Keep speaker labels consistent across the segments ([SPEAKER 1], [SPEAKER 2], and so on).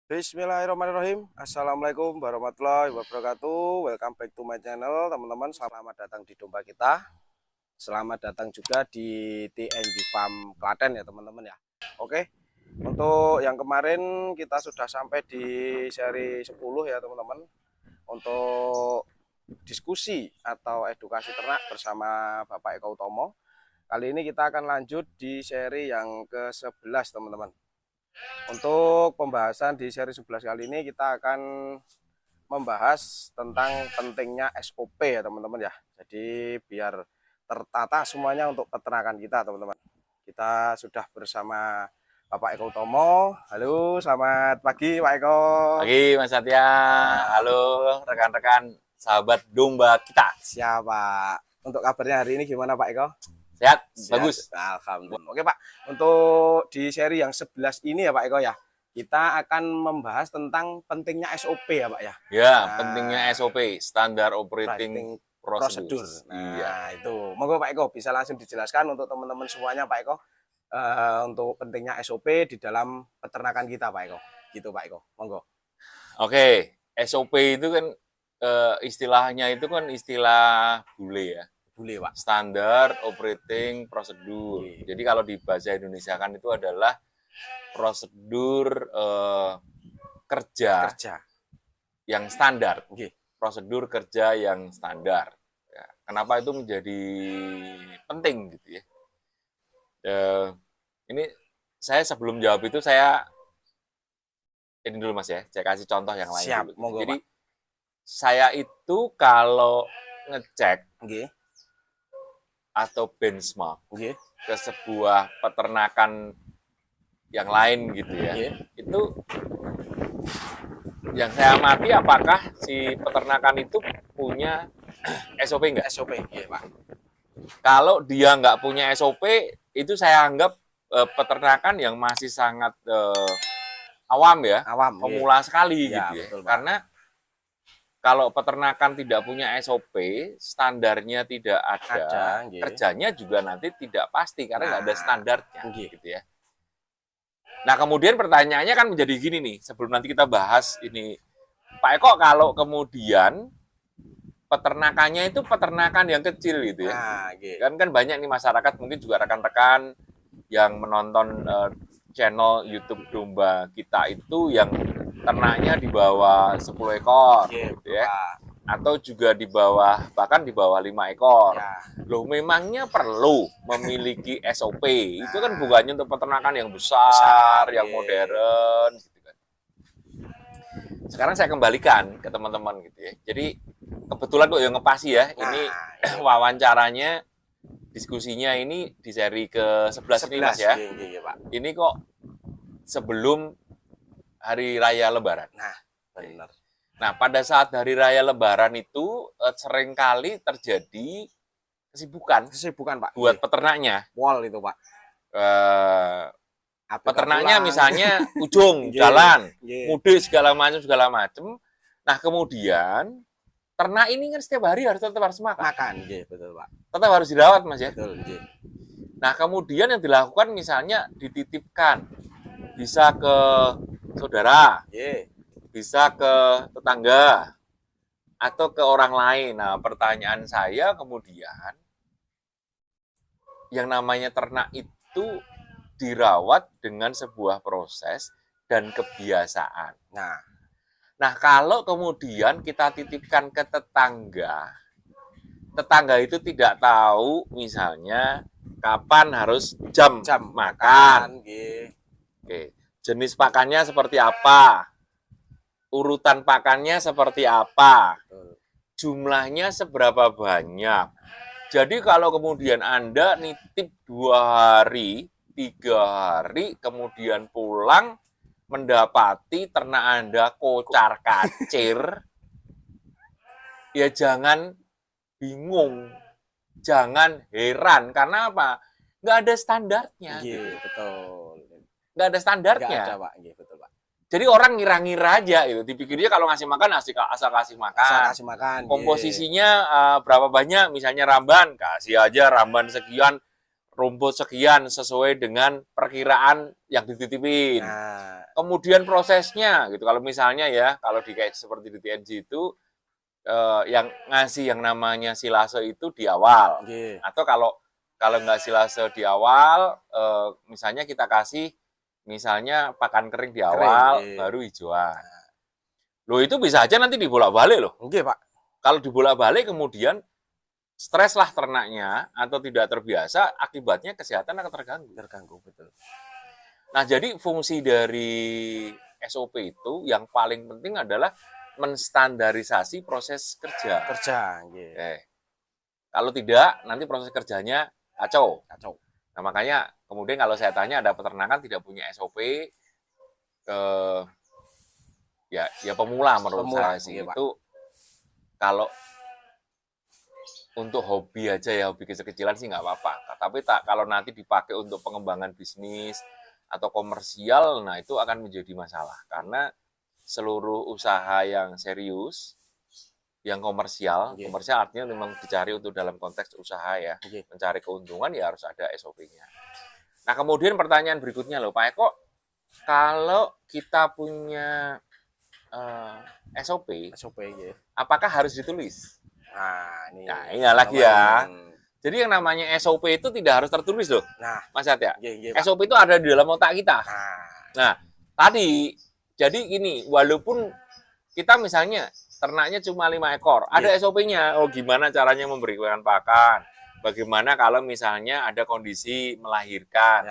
[SPEAKER 1] Bismillahirrahmanirrahim. Assalamualaikum warahmatullahi wabarakatuh. Welcome back to my channel, teman-teman. Selamat datang di domba kita. Selamat datang juga di TNG Farm Klaten ya, teman-teman ya. Oke. Untuk yang kemarin kita sudah sampai di seri 10 ya, teman-teman. Untuk diskusi atau edukasi ternak bersama Bapak Eko Utomo. Kali ini kita akan lanjut di seri yang ke-11, teman-teman. Untuk pembahasan di seri 11 kali ini kita akan membahas tentang pentingnya SOP ya, teman-teman ya. Jadi biar tertata semuanya untuk peternakan kita, teman-teman. Kita sudah bersama Bapak Eko Utomo. Halo, selamat pagi Pak Eko.
[SPEAKER 2] Pagi Mas Satya. Halo rekan-rekan sahabat domba kita.
[SPEAKER 1] Siapa? Untuk kabarnya hari ini gimana Pak Eko?
[SPEAKER 2] Sehat?
[SPEAKER 1] Sehat.
[SPEAKER 2] Bagus.
[SPEAKER 1] Alhamdulillah. Oke Pak, untuk di seri yang 11 ini ya Pak Eko ya, kita akan membahas tentang pentingnya SOP ya Pak ya.
[SPEAKER 2] Ya, pentingnya SOP, Standard Operating
[SPEAKER 1] Prosedur.
[SPEAKER 2] Procedure.
[SPEAKER 1] Nah, itu. Monggo Pak Eko bisa langsung dijelaskan untuk teman-teman semuanya Pak Eko, untuk pentingnya SOP di dalam peternakan kita Pak Eko. Gitu Pak Eko. Monggo.
[SPEAKER 2] Oke, SOP itu kan istilahnya itu kan istilah bule ya.
[SPEAKER 1] Boleh Pak.
[SPEAKER 2] Standard Operating Procedure. Jadi kalau di bahasa Indonesia kan itu adalah prosedur kerja yang standar. Prosedur kerja yang standar. Ya, kenapa itu menjadi penting gitu ya? Ini saya sebelum jawab itu saya ini dulu Mas ya, saya kasih contoh yang lain.
[SPEAKER 1] Siap,
[SPEAKER 2] dulu.
[SPEAKER 1] monggo,
[SPEAKER 2] Jadi
[SPEAKER 1] Pak.
[SPEAKER 2] saya itu kalau ngecek atau benchmark ke sebuah peternakan yang lain gitu ya, itu yang saya amati apakah si peternakan itu punya SOP enggak?
[SPEAKER 1] SOP, Pak.
[SPEAKER 2] Kalau dia nggak punya SOP, itu saya anggap peternakan yang masih sangat awam ya, pemula sekali gitu ya.
[SPEAKER 1] Betul,
[SPEAKER 2] karena kalau peternakan tidak punya SOP, standarnya tidak ada, kerjanya juga nanti tidak pasti karena nggak ada standarnya gitu ya. Nah, kemudian pertanyaannya kan menjadi gini nih, sebelum nanti kita bahas ini, Pak Eko, kalau kemudian peternakannya itu peternakan yang kecil gitu ya. Kan banyak nih masyarakat, mungkin juga rekan-rekan yang menonton channel YouTube domba kita itu yang ternaknya di bawah 10 ekor gitu ya. Atau juga di bawah, bahkan di bawah 5 ekor. Loh, memangnya perlu memiliki SOP. Itu kan bukannya untuk peternakan yang besar, yang modern gitu kan. Sekarang saya kembalikan ke teman-teman gitu ya. Jadi kebetulan kok yang ngepasi ya, ini wawancaranya, diskusinya ini di seri ke-11 ini Mas ya. Ini kok sebelum Hari Raya Lebaran.
[SPEAKER 1] Benar.
[SPEAKER 2] Nah, pada saat Hari Raya Lebaran itu seringkali terjadi kesibukan Pak buat peternaknya.
[SPEAKER 1] Wall itu Pak.
[SPEAKER 2] Peternaknya misalnya ujung jalan, mudik segala macam. Nah, kemudian ternak ini kan setiap hari tetap harus makan.
[SPEAKER 1] Betul Pak.
[SPEAKER 2] Tetap harus dirawat Mas ya.
[SPEAKER 1] Betul.
[SPEAKER 2] Nah, kemudian yang dilakukan misalnya dititipkan, bisa ke saudara, bisa ke tetangga, atau ke orang lain. Nah, pertanyaan saya kemudian, yang namanya ternak itu dirawat dengan sebuah proses dan kebiasaan. Nah, kalau kemudian kita titipkan ke tetangga itu tidak tahu misalnya kapan harus jam makan. Jenis pakannya seperti apa, urutan pakannya seperti apa, jumlahnya seberapa banyak. Jadi kalau kemudian Anda nitip 2 hari, 3 hari, kemudian pulang mendapati ternak Anda kocar kacir, ya jangan bingung, jangan heran. Karena apa? Nggak ada standarnya.
[SPEAKER 1] Betul.
[SPEAKER 2] Nggak ada standarnya.
[SPEAKER 1] Nggak ada, Pak. Betul, Pak.
[SPEAKER 2] Jadi orang ngira-ngira aja itu. Dipikirnya kalau ngasih makan asal kasih makan. Komposisinya berapa banyak, misalnya ramban, kasih aja ramban sekian, rumput sekian sesuai dengan perkiraan yang dititipin.
[SPEAKER 1] Nah,
[SPEAKER 2] Kemudian prosesnya gitu. Kalau misalnya ya, kalau di kayak seperti di TNG itu yang ngasih yang namanya silase itu di awal. Atau kalau nggak silase di awal, misalnya kita kasih misalnya pakan kering di awal, baru hijauan. Loh itu bisa aja nanti dibolak-balik loh.
[SPEAKER 1] Oke, Pak.
[SPEAKER 2] Kalau dibolak-balik kemudian stres lah ternaknya atau tidak terbiasa, akibatnya kesehatan akan terganggu.
[SPEAKER 1] Terganggu, betul.
[SPEAKER 2] Nah, jadi fungsi dari SOP itu yang paling penting adalah menstandarisasi proses kerja. Kalau tidak, nanti proses kerjanya kacau. Nah, makanya kemudian kalau saya tanya ada peternakan tidak punya SOP, ya pemula menurut saya sih. Itu kalau untuk hobi aja ya, hobi kecil-kecilan sih nggak apa-apa. Tapi kalau nanti dipakai untuk pengembangan bisnis atau komersial, nah itu akan menjadi masalah. Karena seluruh usaha yang serius, yang komersial artinya memang dicari untuk dalam konteks usaha ya, mencari keuntungan ya harus ada SOP-nya. Nah kemudian pertanyaan berikutnya loh Pak Eko, kalau kita punya SOP, apakah harus ditulis? Nah, ini lagi ya. Jadi yang namanya SOP itu tidak harus tertulis loh, Mas Satya. SOP itu ada di dalam otak kita. Nah, tadi, jadi ini, walaupun kita misalnya ternaknya cuma 5 ekor, ada SOP-nya. Oh, gimana caranya memberikan pakan? Bagaimana kalau misalnya ada kondisi melahirkan?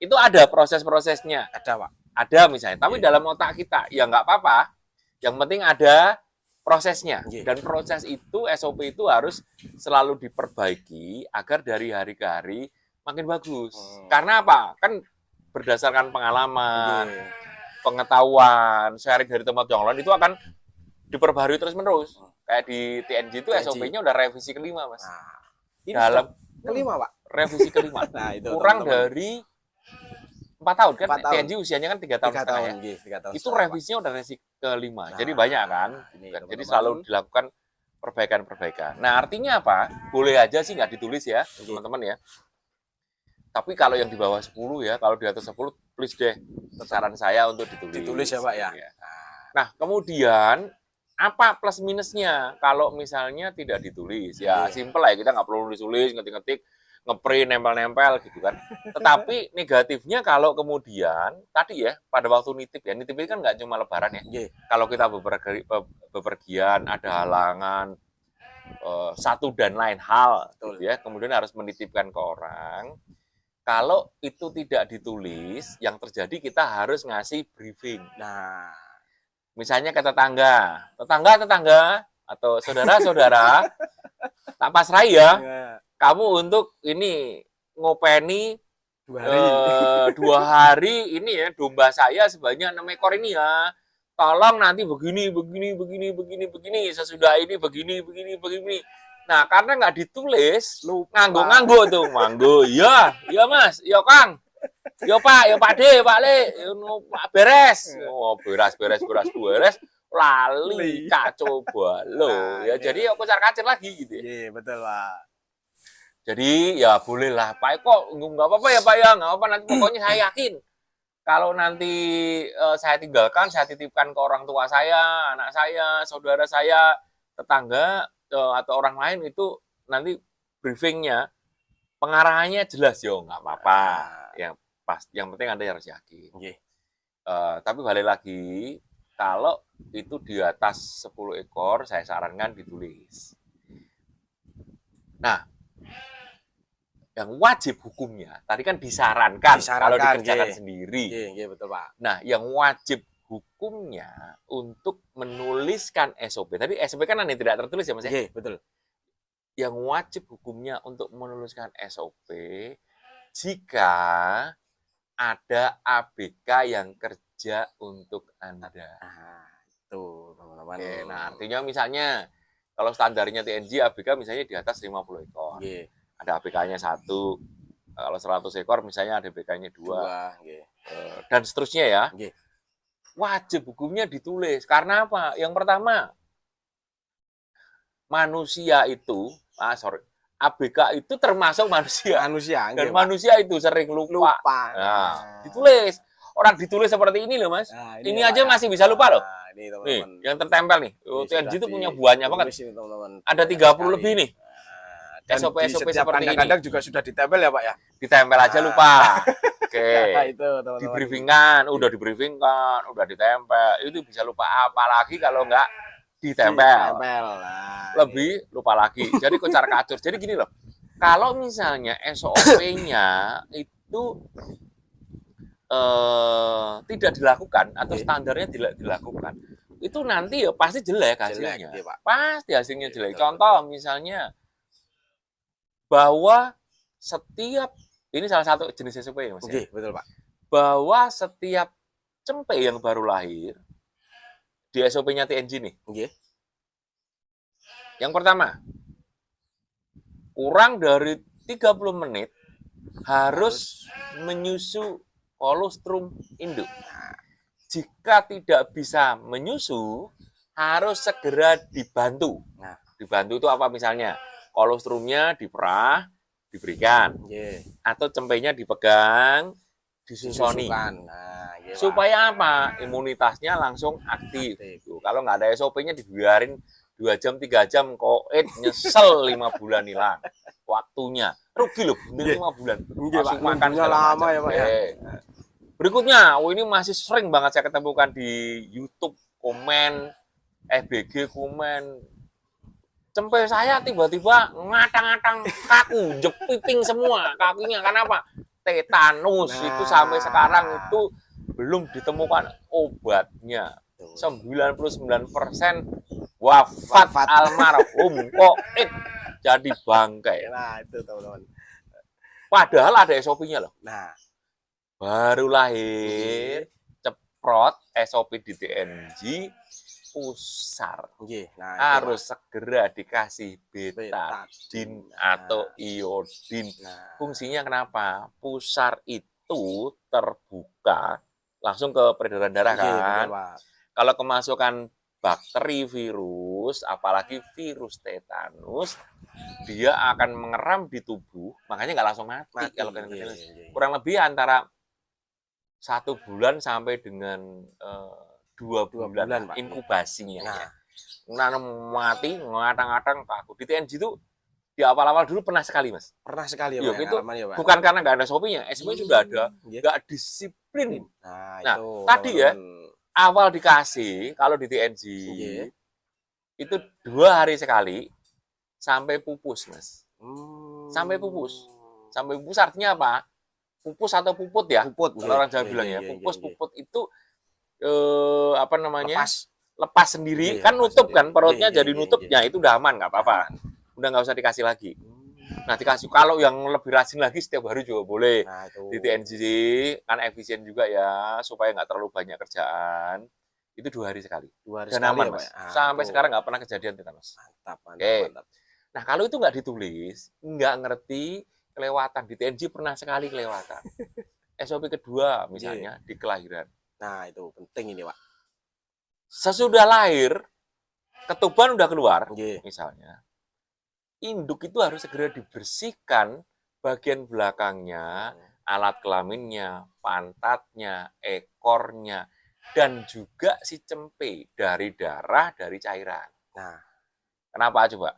[SPEAKER 2] Itu ada proses-prosesnya.
[SPEAKER 1] Ada, Pak.
[SPEAKER 2] Ada misalnya, tapi dalam otak kita, ya nggak apa-apa. Yang penting ada prosesnya. Dan proses itu, SOP itu harus selalu diperbaiki agar dari hari ke hari makin bagus. Karena apa? Kan berdasarkan pengalaman, pengetahuan, sharing dari tempat yang lain itu akan diperbarui terus-menerus. Kayak di TNG itu SOP-nya udah revisi kelima, Mas. Dalam
[SPEAKER 1] kelima, Pak.
[SPEAKER 2] Revisi kelima.
[SPEAKER 1] Nah, itu
[SPEAKER 2] kurang dari 4 tahun kan, TNG usianya kan 3 tahun setengah ya.
[SPEAKER 1] 3 tahun
[SPEAKER 2] itu revisinya udah revisi kelima. Jadi banyak kan. Jadi selalu dilakukan perbaikan-perbaikan. Nah artinya apa? Boleh aja sih nggak ditulis ya teman-teman ya. Tapi kalau yang di bawah 10 ya, kalau di atas 10 please deh. Saran saya untuk ditulis.
[SPEAKER 1] Ditulis ya Pak ya.
[SPEAKER 2] Nah kemudian apa plus minusnya kalau misalnya tidak ditulis? Ya simple lah ya, kita nggak perlu ditulis, ngetik-ngetik, ngeprint, nempel-nempel gitu kan. Tetapi negatifnya kalau kemudian tadi ya pada waktu nitip ya, nitip ini kan nggak cuma lebaran ya. Kalau kita bepergian ada halangan satu dan lain hal gitu ya, kemudian harus menitipkan ke orang. Kalau itu tidak ditulis, yang terjadi kita harus ngasih briefing. Nah, misalnya ke tetangga atau saudara-saudara, tak pasrah ya. Kamu untuk ini ngopeni 2 hari ini ya domba saya sebanyak 6 ekor ini ya. Tolong nanti begini. Sesudah ini begini. Nah karena nggak ditulis, nganggo tuh, iya Mas, iya Kang, iya Pak D, Pak Le, beres, beres. Lali kacau balau ya. Jadi aku kacir lagi gitu ya.
[SPEAKER 1] Iya betul Pak.
[SPEAKER 2] Jadi ya bolehlah Pak Eko, nggak apa-apa ya Pak ya, nggak apa-apa nanti pokoknya saya yakin kalau nanti saya tinggalkan, saya titipkan ke orang tua saya, anak saya, saudara saya, tetangga atau orang lain itu nanti briefingnya pengarahannya jelas yo, nggak apa-apa. Yang penting Anda harus yakin. Tapi balik lagi, kalau itu di atas 10 ekor, saya sarankan ditulis. Nah, yang wajib hukumnya, tadi kan disarankan kalau dikerjakan sendiri.
[SPEAKER 1] Iya, betul Pak.
[SPEAKER 2] Nah, yang wajib hukumnya untuk menuliskan SOP. Tadi SOP kan tidak tertulis ya Mas?
[SPEAKER 1] Iya, betul.
[SPEAKER 2] Yang wajib hukumnya untuk menuliskan SOP jika ada ABK yang kerja untuk Anda.
[SPEAKER 1] Itu teman-teman.
[SPEAKER 2] Nah, artinya misalnya kalau standarnya TNG ABK misalnya di atas 50 ekor. Ada ABK-nya 1. Kalau 100 ekor misalnya ada ABK-nya 2. Dan seterusnya ya. Wajib hukumnya ditulis. Karena apa? Yang pertama, manusia itu, ABK itu termasuk manusia. Dan manusia itu sering lupa. Nah, ditulis. Orang ditulis seperti ini loh, Mas. Nah, ini aja ya, masih bisa lupa loh. Nih, yang tertempel nih. TNG itu punya banyak banget. Ada 30 lebih nih. SOP-SOP seperti ini.
[SPEAKER 1] Kadang-kadang juga sudah ditempel ya, Pak ya?
[SPEAKER 2] Ditempel aja lupa. Oke. Itu, dibriefingkan, udah ditempel. Itu bisa lupa, apalagi kalau enggak ditempel. Lebih lupa lagi. Jadi kocar-kacur. Jadi gini loh. Kalau misalnya SOP-nya itu tidak dilakukan atau standarnya tidak dilakukan, itu nanti ya pasti jelek hasilnya. Pasti hasilnya jelek. Contoh misalnya bahwa setiap, ini salah satu jenis SOP ya, Mas.
[SPEAKER 1] Oke, betul, Pak.
[SPEAKER 2] Bahwa setiap cempe yang baru lahir di SOP-nya TNG nih.
[SPEAKER 1] Oke.
[SPEAKER 2] Yang pertama, kurang dari 30 menit harus menyusu kolostrum induk. Jika tidak bisa menyusu, harus segera dibantu. Nah, dibantu itu apa misalnya? Kolostrumnya diperah, diberikan. Atau cempenya dipegang, disusoni. Nah, supaya apa? Imunitasnya langsung aktif. Kalau nggak ada SOP-nya dibiarin 2 jam, 3 jam, koet, nyesel 5 bulan hilang. Waktunya. Rugi loh, 5 bulan. Langsung makan
[SPEAKER 1] lama ya, Pak ya.
[SPEAKER 2] Berikutnya, ini masih sering banget saya ketemukan di YouTube, komen, FBG komen. Cempe saya tiba-tiba ngatang-ngatang kaku, jepiping semua kakinya. Kenapa? Tetanus. Itu sampai sekarang itu belum ditemukan obatnya. 99% wafat almarhum koit jadi bangkai.
[SPEAKER 1] Nah, itu teman-teman.
[SPEAKER 2] Padahal ada SOP-nya loh.
[SPEAKER 1] Nah,
[SPEAKER 2] baru lahir, ceprot SOP di TNG, pusar. Nah, harus segera dikasih betadin atau iodin. Fungsinya kenapa? Pusar itu terbuka langsung ke peredaran darah kan. Kalau kemasukan bakteri, virus, apalagi virus tetanus, dia akan mengeram di tubuh, makanya nggak langsung mati. Kalau kurang lebih antara 1 bulan sampai dengan 2 bulan inkubasinya. Nah, mati, ngatang-ngatang kaku. Di TNG itu di awal-awal dulu pernah sekali, Mas.
[SPEAKER 1] Pernah sekali ya, Pak.
[SPEAKER 2] Itu bukan karena nggak ada SOP-nya, SOP-nya sudah ada, nggak disiplin. Nah, tadi ya, awal dikasih, kalau di TNG, itu 2 hari sekali, sampai pupus, Mas. Sampai pupus. Sampai pupus artinya apa? Pupus atau puput ya? Puput. Kalau orang Jawa bilang ya. Pupus itu apa namanya? Lepas sendiri. Kan nutup kan, perutnya jadi nutupnya. Itu udah aman, nggak apa-apa. Udah nggak usah dikasih lagi. Nah, dikasih. Kalau yang lebih rajin lagi, setiap hari juga boleh. Di TNG kan efisien juga ya, supaya nggak terlalu banyak kerjaan. Itu 2 hari sekali.
[SPEAKER 1] 2 hari
[SPEAKER 2] dan
[SPEAKER 1] sekali
[SPEAKER 2] aman, Mas. Sampai sekarang nggak pernah kejadian tetanus. Mantap. Nah, kalau itu nggak ditulis, nggak ngerti, kelewatan. Di TNG pernah sekali kelewatan. SOP kedua misalnya di kelahiran.
[SPEAKER 1] Nah, itu penting ini, Pak.
[SPEAKER 2] Sesudah lahir, ketuban udah keluar, misalnya. Induk itu harus segera dibersihkan bagian belakangnya, alat kelaminnya, pantatnya, ekornya, dan juga si cempe dari darah, dari cairan. Nah, kenapa coba?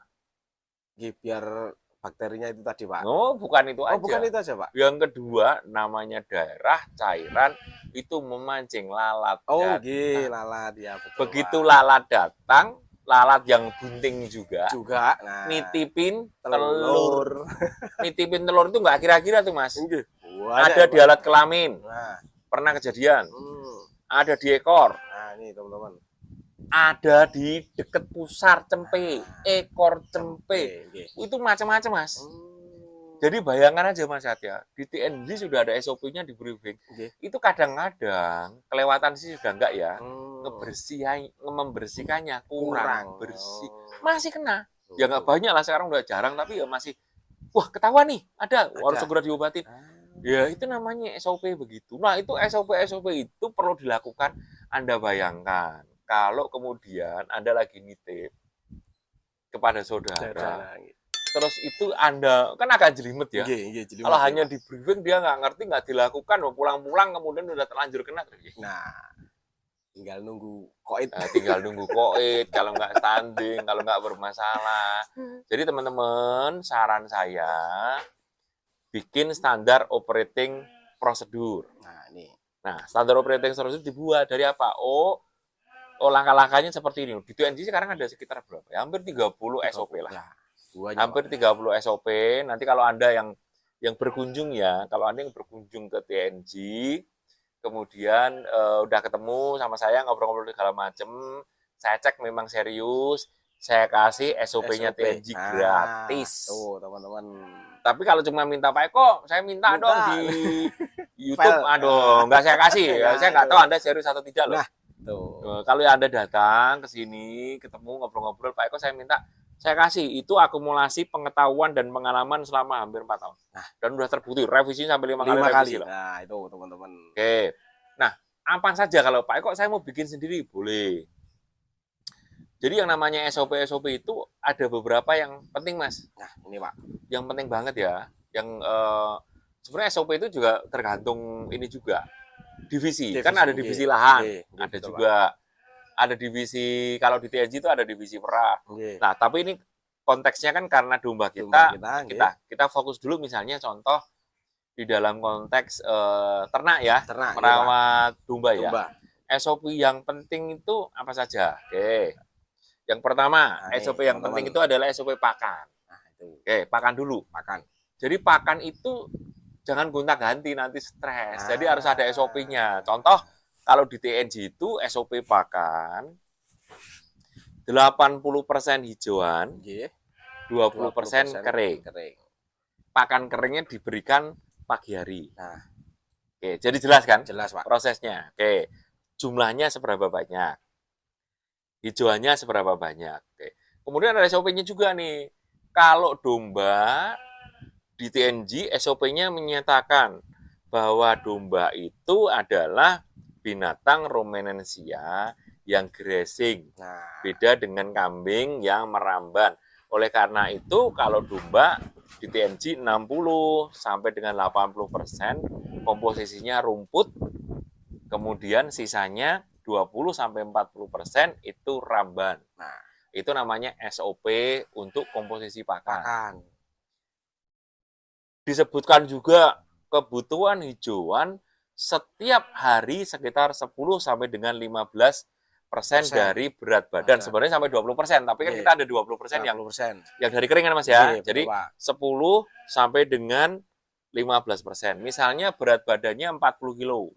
[SPEAKER 1] Biar bakterinya itu tadi, Pak.
[SPEAKER 2] Oh, bukan itu aja.
[SPEAKER 1] Bukan itu aja, Pak.
[SPEAKER 2] Yang kedua, namanya darah, cairan, itu memancing lalat.
[SPEAKER 1] Lalat ya, betul.
[SPEAKER 2] Begitu Pak. Lalat datang, lalat yang bunting juga.
[SPEAKER 1] Nah,
[SPEAKER 2] nitipin telur. Nitipin telur itu nggak kira-kira tuh, Mas.
[SPEAKER 1] Ada
[SPEAKER 2] di alat kelamin. Pernah kejadian. Ada di ekor.
[SPEAKER 1] Nah, ini teman-teman.
[SPEAKER 2] Ada di deket pusar cempe, ekor cempe. Itu macam-macam, Mas. Jadi bayangkan aja, Mas Satya, di TNG sudah ada SOP-nya di briefing. Itu kadang-kadang kelewatan sih sudah enggak ya. Membersihkannya kurang bersih. Masih kena. Ya nggak banyak lah, sekarang udah jarang, tapi ya masih, wah ketahuan nih, ada. Harus segera diobatin. Ya itu namanya SOP begitu. Nah, itu SOP itu perlu dilakukan. Anda bayangkan, kalau kemudian Anda lagi nitip kepada saudara, terus itu Anda kan agak jelimet ya.
[SPEAKER 1] Jelimet,
[SPEAKER 2] kalau hanya di briefing dia nggak ngerti, nggak dilakukan, pulang-pulang kemudian udah terlanjur kena.
[SPEAKER 1] Nah, tinggal nunggu koit.
[SPEAKER 2] Kalau nggak standing, kalau nggak bermasalah. Jadi teman-teman, saran saya bikin standar operating prosedur. Nah, standar operating prosedur dibuat dari apa? Oh, langkah-langkahnya seperti ini. Di TNG sekarang ada sekitar berapa? Ya, hampir 30 SOP lah. Hampir 30 SOP. Nanti kalau Anda yang berkunjung ya, kalau Anda yang berkunjung ke TNG, kemudian udah ketemu sama saya, ngobrol-ngobrol segala macem, saya cek memang serius, saya kasih SOP-nya TNG gratis.
[SPEAKER 1] Tuh, teman-teman.
[SPEAKER 2] Tapi kalau cuma minta Pak Eko, saya minta dong di YouTube. Aduh, nggak saya kasih. Saya nggak tahu Anda serius atau tidak loh. Tuh. Kalau Anda datang ke sini, ketemu ngobrol-ngobrol, Pak Eko saya minta, saya kasih. Itu akumulasi pengetahuan dan pengalaman selama hampir 4 tahun. Dan udah terbukti, revisinya sampai 5 kali revisi loh.
[SPEAKER 1] Nah, itu teman-teman.
[SPEAKER 2] Oke. Nah, apa saja kalau Pak Eko saya mau bikin sendiri? Boleh. Jadi yang namanya SOP itu ada beberapa yang penting, Mas.
[SPEAKER 1] Nah, ini Pak.
[SPEAKER 2] Yang penting banget ya. Yang sebenarnya SOP itu juga tergantung ini juga. Divisi. Kan ada divisi lahan. Ada juga. Ada divisi, kalau di TNG itu ada divisi perah. Nah, tapi ini konteksnya kan karena domba kita fokus dulu misalnya contoh di dalam konteks ternak ya. Merawat domba ya. SOP yang penting itu apa saja? Oke. Yang pertama, SOP yang penting itu adalah SOP pakan. Oke, pakan dulu. Jadi pakan itu jangan gonta-ganti, nanti stres. Jadi harus ada SOP-nya. Contoh, kalau di TNG itu SOP pakan 80% hijauan, 20% kering. Pakan keringnya diberikan pagi hari. Oke, jadi jelas kan?
[SPEAKER 1] Jelas, Pak.
[SPEAKER 2] Prosesnya. Oke. Jumlahnya seberapa banyak? Hijauannya seberapa banyak. Oke. Kemudian ada SOP-nya juga nih. Kalau domba di TNG, SOP-nya menyatakan bahwa domba itu adalah binatang ruminansia yang grazing. Beda dengan kambing yang meramban. Oleh karena itu, kalau domba di TNG 60 sampai dengan 80% komposisinya rumput, kemudian sisanya 20 sampai 40% itu ramban. Nah, itu namanya SOP untuk komposisi pakan. Disebutkan juga kebutuhan hijauan setiap hari sekitar 10 sampai dengan 15% dari berat badan. Sebenarnya sampai 20%, tapi kan kita ada 20% yang dari kering kan Mas ya. Jadi 10 sampai dengan 15%. Misalnya berat badannya 40 kilo.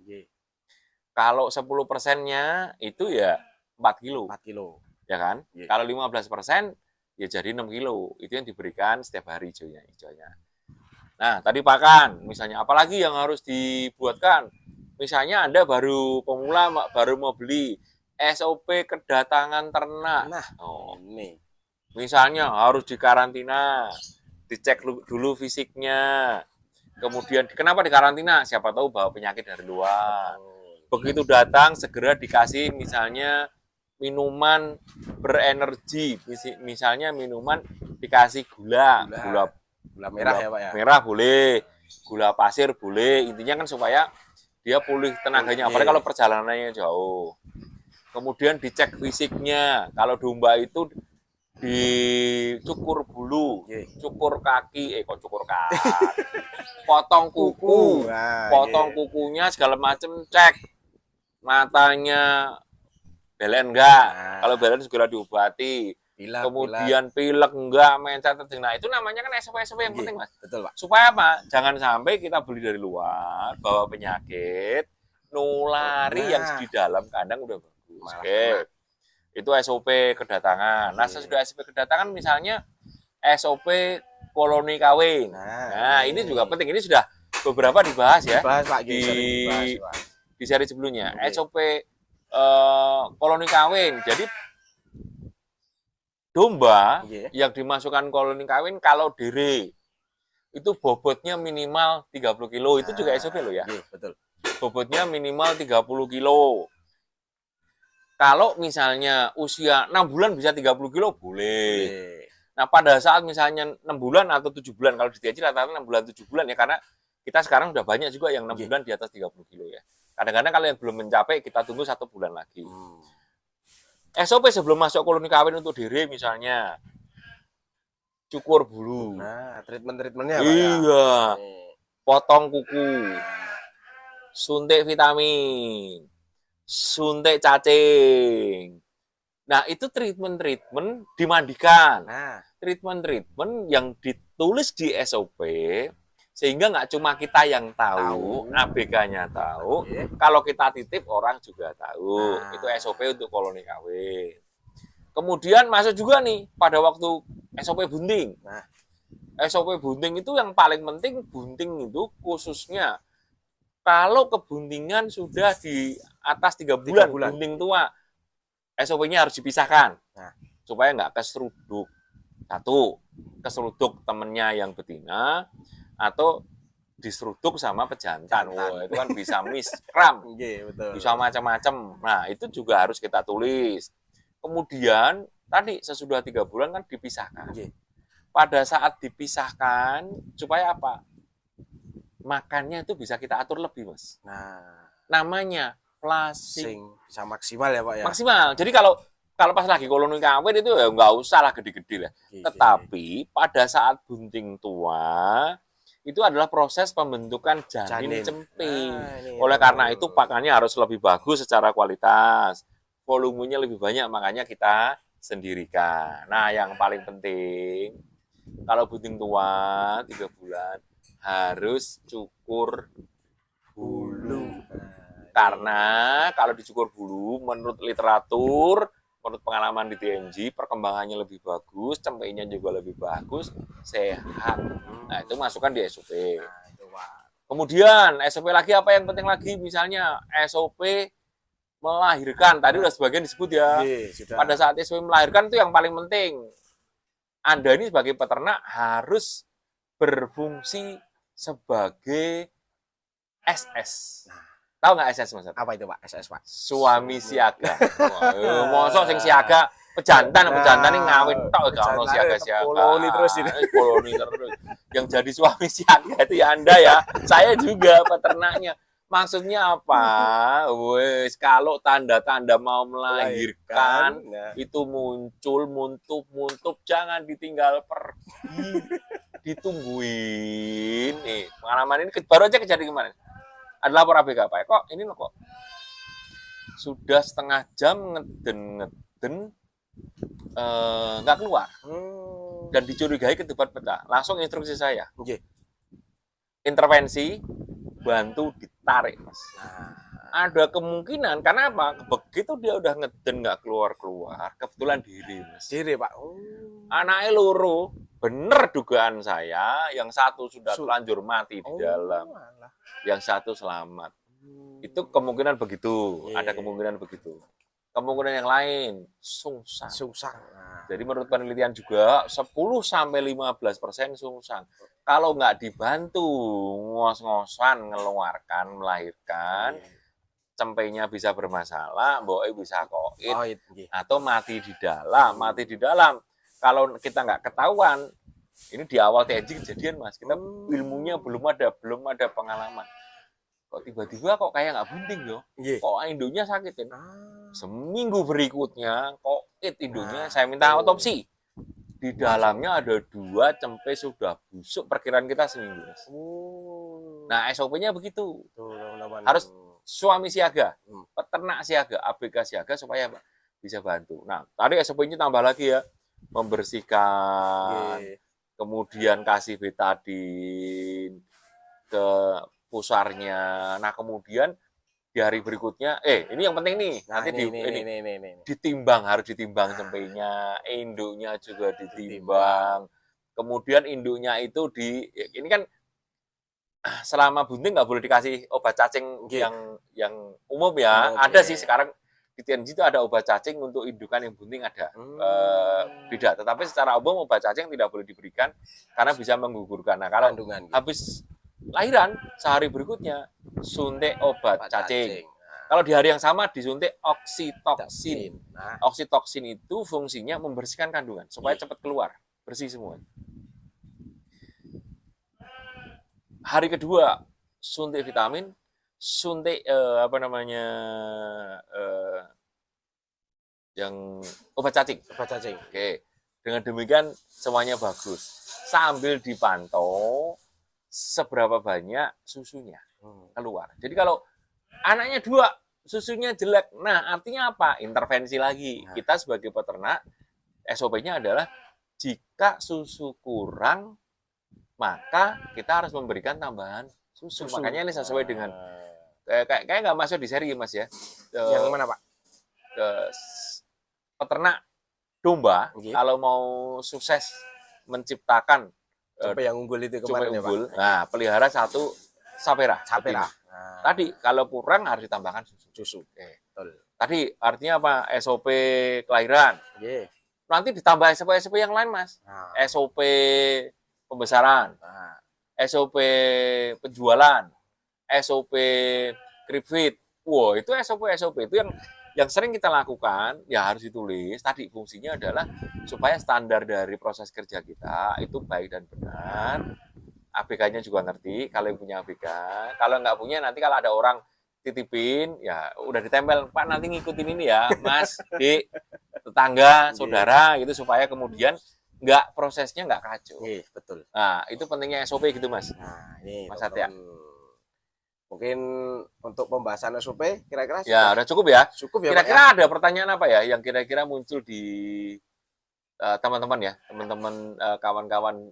[SPEAKER 2] Kalau 10%-nya itu ya 4 kilo. Ya kan? Kalau 15% ya jadi 6 kilo. Itu yang diberikan setiap hari hijaunya. Nah, tadi pakan. Misalnya apalagi yang harus dibuatkan? Misalnya Anda baru pemula, baru mau beli SOP kedatangan ternak.
[SPEAKER 1] Ini.
[SPEAKER 2] Misalnya harus dikarantina, dicek dulu fisiknya. Kemudian kenapa dikarantina? Siapa tahu bawa penyakit dari luar. Begitu datang segera dikasih misalnya minuman berenergi, misalnya minuman dikasih gula
[SPEAKER 1] merah ya Pak ya.
[SPEAKER 2] Merah boleh, gula pasir boleh. Intinya kan supaya dia pulih tenaganya, apalagi kalau perjalanannya jauh. Kemudian dicek fisiknya. Kalau domba itu dicukur bulu, cukur kaki, potong kuku, potong kukunya segala macam, cek matanya belen enggak. Kalau belen segera diobati. Kemudian pilek enggak, mencet. Nah, itu namanya kan SOP yang penting, Mas.
[SPEAKER 1] Betul, Pak.
[SPEAKER 2] Supaya apa? Jangan sampai kita beli dari luar, bawa penyakit, nulari yang di dalam kandang udah bagus. Oke. Itu SOP kedatangan. Nah, sesudah SOP kedatangan misalnya SOP koloni kawin. Nah, ini juga penting. Ini sudah beberapa dibahas ya.
[SPEAKER 1] Dibahas, Pak.
[SPEAKER 2] Di seri sebelumnya. SOP koloni kawin. Jadi domba yang dimasukkan koloni kawin kalau diri itu bobotnya minimal 30 kilo. Itu juga SOP loh ya.
[SPEAKER 1] Betul.
[SPEAKER 2] Bobotnya minimal 30 kilo. Kalau misalnya usia 6 bulan bisa 30 kilo boleh. Nah, pada saat misalnya 6 bulan atau 7 bulan, kalau di TNG rata-rata 6 bulan 7 bulan ya, karena kita sekarang udah banyak juga yang 6 bulan di atas 30 kilo ya. Kadang-kadang kalau yang belum mencapai, kita tunggu 1 bulan lagi. SOP sebelum masuk koloni kawin untuk diri misalnya, cukur bulu.
[SPEAKER 1] Nah, treatment-treatmentnya Pak ya?
[SPEAKER 2] Iya, potong kuku, suntik vitamin, suntik cacing. Nah, itu treatment-treatment dimandikan.
[SPEAKER 1] Nah,
[SPEAKER 2] Treatment-treatment yang ditulis di SOP, sehingga nggak cuma kita yang tahu, ABK-nya tahu, kalau kita titip orang juga tahu. Nah, itu SOP untuk koloni kawin. Kemudian masuk juga nih pada waktu SOP bunting. Nah, SOP bunting itu yang paling penting, bunting itu khususnya kalau kebuntingan sudah di atas 3 bulan, bunting tua, SOP-nya harus dipisahkan. Nah, supaya nggak keseruduk. Satu, keseruduk temennya yang betina, atau diseruduk sama pejantan. Wah, itu kan bisa miskram, bisa macam-macam. Nah, itu juga harus kita tulis. Kemudian, tadi sesudah 3 bulan kan dipisahkan. Pada saat dipisahkan, supaya apa? Makannya itu bisa kita atur lebih, Mas. Nah, namanya flushing.
[SPEAKER 1] Bisa maksimal ya Pak ya?
[SPEAKER 2] Maksimal. Jadi kalau pas lagi koloni kawin itu ya nggak usah lah gede-gede lah. Tetapi pada saat bunting tua, itu adalah proses pembentukan janin cemping. Oleh karena itu pakannya harus lebih bagus secara kualitas. Volumenya lebih banyak, makanya kita sendirikan. Nah, yang paling penting, kalau bunting tua 3 bulan, harus cukur bulu. Karena kalau dicukur bulu, menurut literatur, menurut pengalaman di TNG, perkembangannya lebih bagus, cempengnya juga lebih bagus, sehat. Nah, itu masukkan di SOP. Kemudian, SOP lagi apa yang penting lagi? Misalnya, SOP melahirkan. Tadi udah sebagian disebut ya. Pada saat SOP melahirkan itu yang paling penting. Anda ini sebagai peternak harus berfungsi sebagai SS. Tahu nggak SS, Mas?
[SPEAKER 1] Apa itu Pak? SS Pak?
[SPEAKER 2] Suami siaga. Mosok sing siaga pejantan ini ngawin tok gak ono siaga-siaga.
[SPEAKER 1] Koloni terus ini.
[SPEAKER 2] Koloni terus. Yang jadi suami siaga itu ya Anda ya. Saya juga peternaknya. Maksudnya apa? Wes, kalau tanda-tanda mau melahirkan itu muncul, muntup, jangan ditinggal pergi. Ditungguin. Nih, pengalaman ini baru aja kejadian kemarin. Ada lapor ABK, Pak. Kok ini loh kok sudah setengah jam ngeden nggak keluar. Dan dicurigai ketupat pecah. Langsung instruksi saya. Intervensi, bantu ditarik, Mas. Ada kemungkinan, karena apa? Begitu dia udah ngeden nggak keluar-keluar, kebetulan diri, Mas.
[SPEAKER 1] Diri, Pak.
[SPEAKER 2] Anaknya loro, bener dugaan saya, yang satu sudah telanjur mati di dalam. Yang satu selamat. Itu kemungkinan begitu. Ada kemungkinan begitu. Kemungkinan yang lain, sungsang. Jadi menurut penelitian juga 10-15% sungsang. Kalau nggak dibantu ngos-ngosan ngeluarkan, melahirkan, cempengnya bisa bermasalah, mboknya bisa koit, atau mati di dalam. Mati di dalam. Kalau kita nggak ketahuan, ini di awal TNG kejadian, Mas. Kita ilmunya belum ada pengalaman. Kok tiba-tiba kok kayak nggak bunting yo? Kok induknya sakitin? Seminggu berikutnya kok induknya saya minta otopsi. Di dalamnya ada 2 cempe sudah busuk, perkiraan kita seminggu. Nah, SOP-nya begitu. Harus suami siaga, peternak siaga, ABK siaga supaya bisa bantu. Nah, tadi SOP-nya tambah lagi ya, membersihkan, kemudian kasih betadin ke pusarnya. Nah, kemudian di hari berikutnya, ini yang penting nih, nanti ditimbang, harus ditimbang cempenya, induknya juga ditimbang. Kemudian induknya itu ini kan selama bunting nggak boleh dikasih obat cacing yang umum ya. Ada sih sekarang di TNG itu ada obat cacing untuk indukan yang bunting ada. Beda, tetapi secara umum obat cacing tidak boleh diberikan karena bisa menggugurkan. Nah, kalau habis lahiran sehari berikutnya suntik obat cacing. Kalau di hari yang sama disuntik oksitoksin. Oksitoksin itu fungsinya membersihkan kandungan supaya cepat keluar. bersih semua. Hari kedua suntik vitamin, suntik yang obat cacing.
[SPEAKER 1] Obat cacing.
[SPEAKER 2] Oke. Dengan demikian semuanya bagus. Sambil dipantau seberapa banyak susunya keluar. Jadi kalau anaknya 2, susunya jelek, nah artinya apa? Intervensi lagi. Kita sebagai peternak, SOP-nya adalah jika susu kurang, maka kita harus memberikan tambahan susu. Makanya ini sesuai dengan kayak nggak masuk di seri Mas ya.
[SPEAKER 1] Yang mana Pak?
[SPEAKER 2] Peternak domba kalau mau sukses menciptakan
[SPEAKER 1] sampai yang unggul itu kemarin ya Pak.
[SPEAKER 2] Nah, pelihara 1 sapera.
[SPEAKER 1] Sapera.
[SPEAKER 2] Tadi kalau kurang harus ditambahkan susu.
[SPEAKER 1] Betul.
[SPEAKER 2] Tadi artinya apa? SOP kelahiran. Nanti ditambah SOP yang lain Mas. SOP pembesaran, SOP penjualan, SOP crib feed. Wow, itu SOP itu yang sering kita lakukan, ya harus ditulis. Tadi fungsinya adalah supaya standar dari proses kerja kita itu baik dan benar. ABK-nya juga ngerti, kalau yang punya ABK. Kalau nggak punya, nanti kalau ada orang titipin, ya udah ditempel, Pak nanti ngikutin ini ya, Mas, Dik, tetangga, saudara, gitu, supaya kemudian prosesnya nggak kacau.
[SPEAKER 1] Betul.
[SPEAKER 2] Nah, itu pentingnya SOP gitu, Mas.
[SPEAKER 1] Nah, ini
[SPEAKER 2] Mas Satya.
[SPEAKER 1] Mungkin untuk pembahasan SOP kira-kira
[SPEAKER 2] ya udah cukup ya.
[SPEAKER 1] Cukup ya.
[SPEAKER 2] Kira-kira ada pertanyaan apa ya yang kira-kira muncul di teman-teman ya, teman-teman kawan-kawan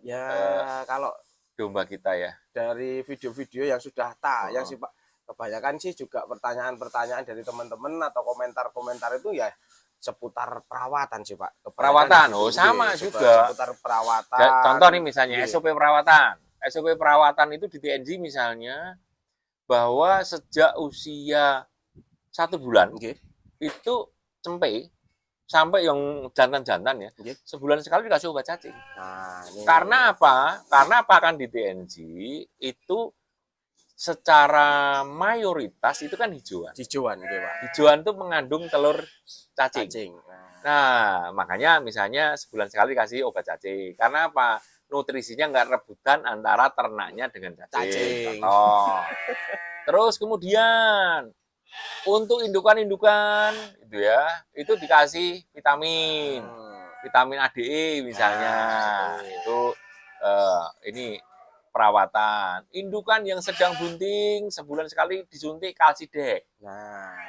[SPEAKER 1] kalau
[SPEAKER 2] domba kita ya.
[SPEAKER 1] Dari video-video yang sudah tayang sih Pak, kebanyakan sih juga pertanyaan-pertanyaan dari teman-teman atau komentar-komentar itu ya seputar perawatan sih Pak.
[SPEAKER 2] Perawatan, sama juga.
[SPEAKER 1] Seputar perawatan.
[SPEAKER 2] Contoh nih misalnya SOP perawatan. SOP perawatan itu di TNG misalnya bahwa sejak usia 1 bulan itu cempe sampai yang jantan-jantan ya, sebulan sekali dikasih obat cacing.
[SPEAKER 1] Nah,
[SPEAKER 2] karena apa? Karena apa kan di TNG itu secara mayoritas itu kan hijauan.
[SPEAKER 1] Pak.
[SPEAKER 2] Hijauan itu mengandung telur cacing. Nah, makanya misalnya sebulan sekali kasih obat cacing. Karena apa? Nutrisinya nggak rebutan antara ternaknya dengan cacing. Terus kemudian untuk indukan-indukan itu ya, itu dikasih vitamin. Vitamin ADE misalnya. Itu ini perawatan. Indukan yang sedang bunting sebulan sekali disuntik kalsidek.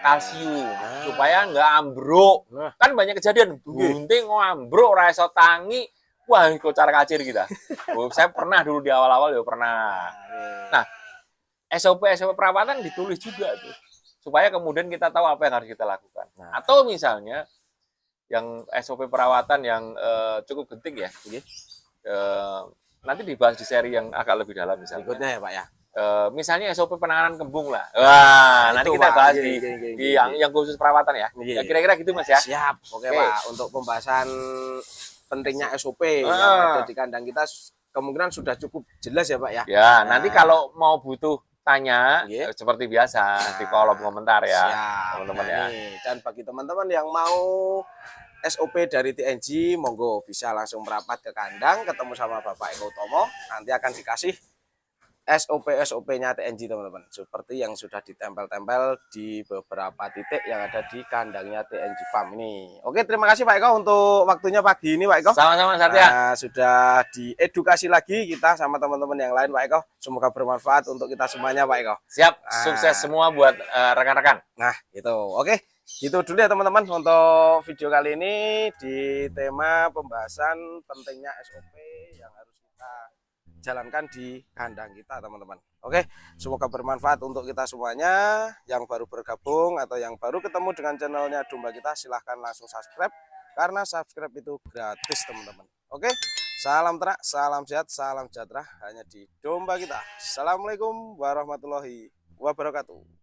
[SPEAKER 2] Kalsium supaya nggak ambruk. Kan banyak kejadian bunting ambruk ora iso tangi. Wah, kocar kacir kita. Saya pernah dulu di awal-awal ya pernah. Nah, SOP perawatan ditulis juga tuh. Supaya kemudian kita tahu apa yang harus kita lakukan. Atau misalnya yang SOP perawatan yang cukup genting ya. Nanti dibahas di seri yang agak lebih dalam misalnya.
[SPEAKER 1] Berikutnya ya Pak ya.
[SPEAKER 2] Misalnya SOP penanganan kembung lah. Wah, nanti kita bahas di yang khusus perawatan ya. Ya kira-kira gitu Mas ya.
[SPEAKER 1] Siap. Oke Pak, untuk pembahasan pentingnya SOP yang ada di kandang kita kemungkinan sudah cukup jelas ya Pak ya.
[SPEAKER 2] Ya, nanti kalau mau butuh tanya seperti biasa di kolom komentar ya, teman-teman ya.
[SPEAKER 1] Dan bagi teman-teman yang mau SOP dari TNG, monggo bisa langsung merapat ke kandang, ketemu sama Bapak Eko Utomo, nanti akan dikasih SOP-nya TNG teman-teman, seperti yang sudah ditempel-tempel di beberapa titik yang ada di kandangnya TNG Farm ini. Oke, terima kasih Pak Eko untuk waktunya pagi ini Pak Eko.
[SPEAKER 2] Sama-sama Satya.
[SPEAKER 1] Sudah diedukasi lagi kita sama teman-teman yang lain Pak Eko. Semoga bermanfaat untuk kita semuanya Pak Eko.
[SPEAKER 2] Siap, sukses semua buat rekan-rekan.
[SPEAKER 1] Nah, gitu. Oke. Gitu dulu ya teman-teman untuk video kali ini di tema pembahasan pentingnya SOP yang harus kita jalankan di kandang kita teman-teman. Oke, semoga bermanfaat untuk kita semuanya. Yang baru bergabung atau yang baru ketemu dengan channelnya Domba Kita, silahkan langsung subscribe karena subscribe itu gratis teman-teman. Oke, salam ternak, salam sehat, salam sejahtera hanya di Domba Kita. Assalamualaikum warahmatullahi wabarakatuh.